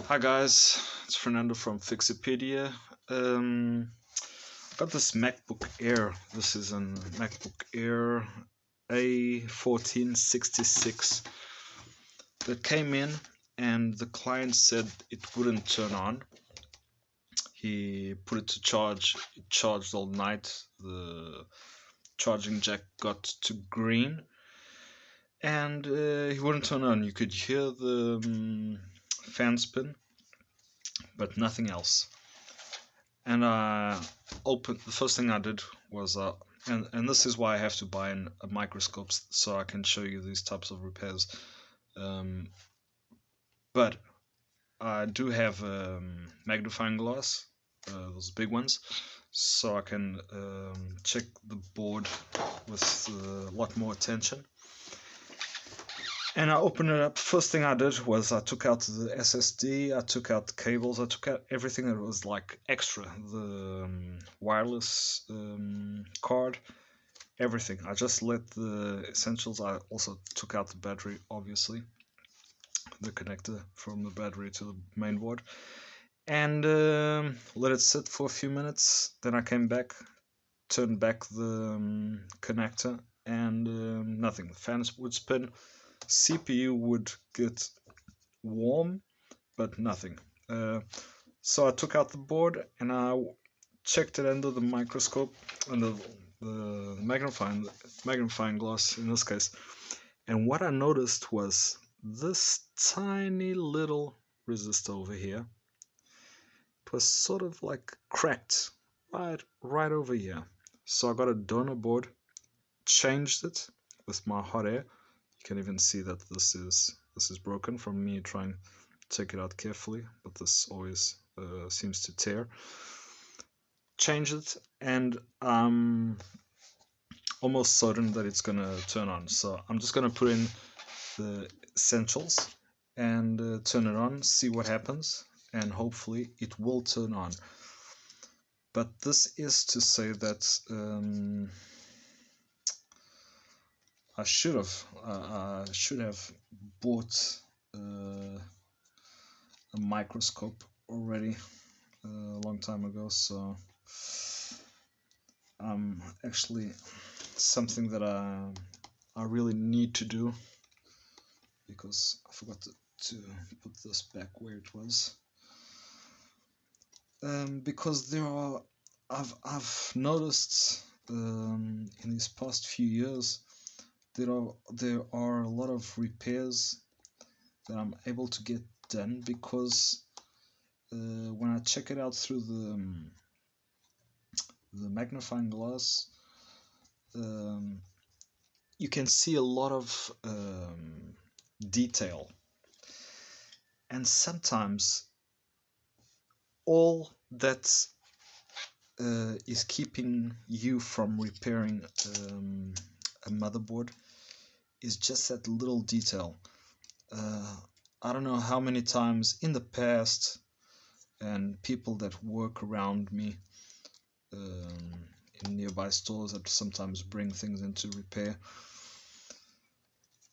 Hi guys, it's Fernando from Fixipedia. Got this MacBook Air. This is a MacBook Air A1466 that came in, and the client said it wouldn't turn on. He put it to charge. It charged all night. The charging jack got to green, and he wouldn't turn on. You could hear the fan spin, but nothing else. And the first thing I did was and this is why I have to buy a microscope so I can show you these types of repairs. um, but I do have a magnifying glass, those big ones, so I can check the board with a lot more attention. And I opened it up. First thing I did was I took out the SSD, I took out the cables, I took out everything that was like extra, the wireless card, everything. I just let the essentials. I also took out the battery, obviously, the connector from the battery to the main board, and let it sit for a few minutes. Then I came back, turned back the connector, and nothing. The fans would spin. CPU would get warm, but nothing. So I took out the board and I checked it under the microscope, under the magnifying glass in this case. And what I noticed was this tiny little resistor over here. It was sort of like cracked right over here. So I got a donor board, changed it with my hot air. You can even see that this is broken from me trying to take it out carefully, but this always seems to tear. Change it, and I'm almost certain that it's gonna turn on. So I'm just gonna put in the essentials and turn it on, see what happens, and hopefully it will turn on. But this is to say that I should have bought a microscope already a long time ago. So actually something that I really need to do, because I forgot to put this back where it was. Because I've noticed in these past few years there are a lot of repairs that I'm able to get done because when I check it out through the magnifying glass, you can see a lot of detail, and sometimes all that is keeping you from repairing a motherboard is just that little detail. I don't know how many times in the past, and people that work around me in nearby stores that sometimes bring things into repair.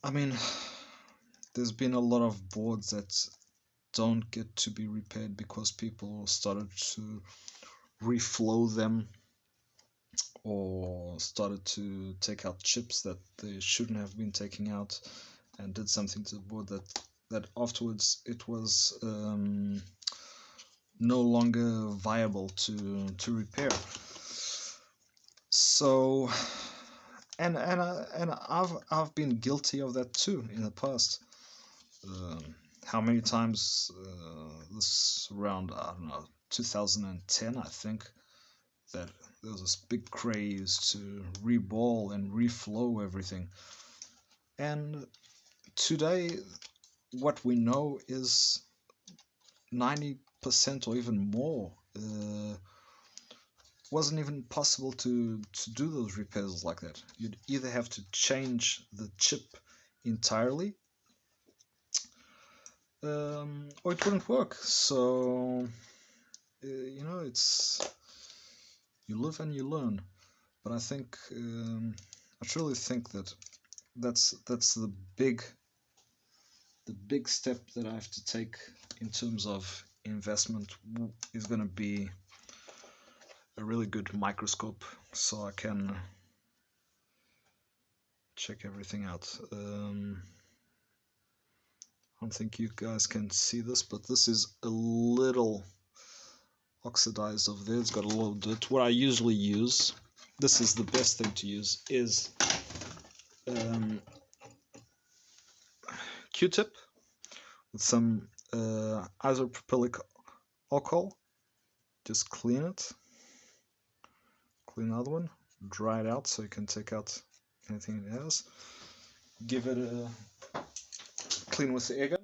I mean, there's been a lot of boards that don't get to be repaired because people started to reflow them or started to take out chips that they shouldn't have been taking out, and did something to the board that afterwards it was no longer viable to repair. So and I've been guilty of that too in the past. How many times this around, I don't know, 2010, I think, that there was this big craze to reball and reflow everything. And today what we know is 90% or even more wasn't even possible to do those repairs like that. You'd either have to change the chip entirely, or it wouldn't work. So it's, you live and you learn. But I think I truly think that that's the big the big step that I have to take in terms of investment is going to be a really good microscope, so I can check everything out. I don't think you guys can see this, but this is a little oxidized over there. It's got a little dirt. What I usually use, this is the best thing to use, is Q-tip with some isopropylic alcohol. Just clean it, clean the other one, dry it out so you can take out anything it has. Give it a clean with the air gun.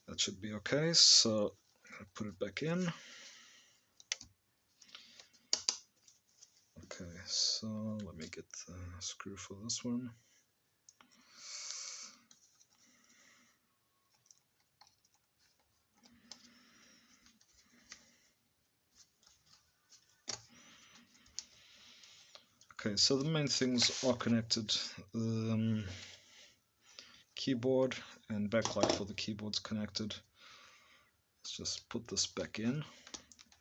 That should be okay, so I'll put it back in. Okay, so let me get the screw for this one. Okay, so the main things are connected. Keyboard and backlight for the keyboard's connected. Let's just put this back in.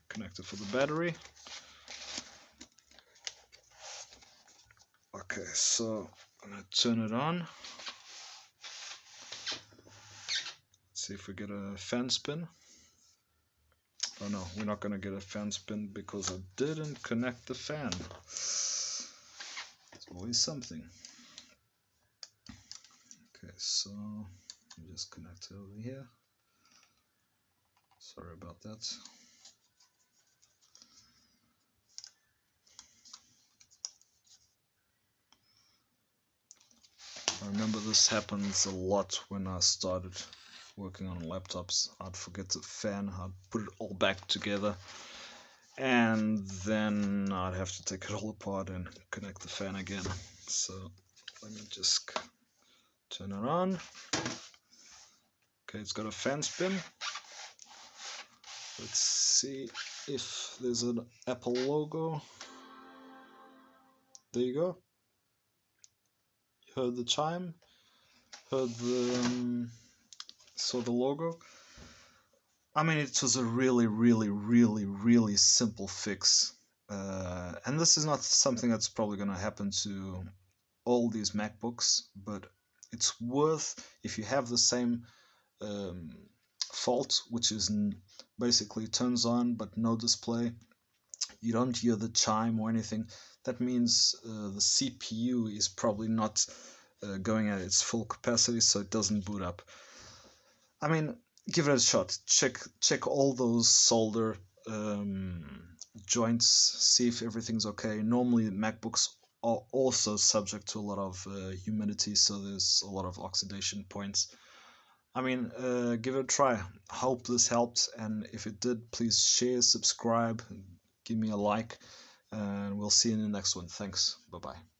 Connected for the battery. Okay, so I'm going to turn it on. Let's see if we get a fan spin. Oh no, we're not going to get a fan spin because I didn't connect the fan. It's always something. Okay, so let me just connect it over here. Sorry about that. I remember this happens a lot when I started working on laptops. I'd forget the fan, I'd put it all back together, and then I'd have to take it all apart and connect the fan again. So let me just turn it on. Okay, it's got a fan spin. Let's see if there's an Apple logo. There you go. Heard the chime, heard the saw the logo. I mean, it was a really simple fix, and this is not something that's probably going to happen to all these MacBooks, but it's worth, if you have the same fault, which is basically turns on but no display, you don't hear the chime or anything, that means the CPU is probably not going at its full capacity, so it doesn't boot up. I mean, give it a shot. Check all those solder joints, see if everything's okay. Normally MacBooks are also subject to a lot of humidity, so there's a lot of oxidation points. I mean, give it a try. Hope this helped, and if it did, please share, subscribe, give me a like, and we'll see you in the next one. Thanks. Bye bye.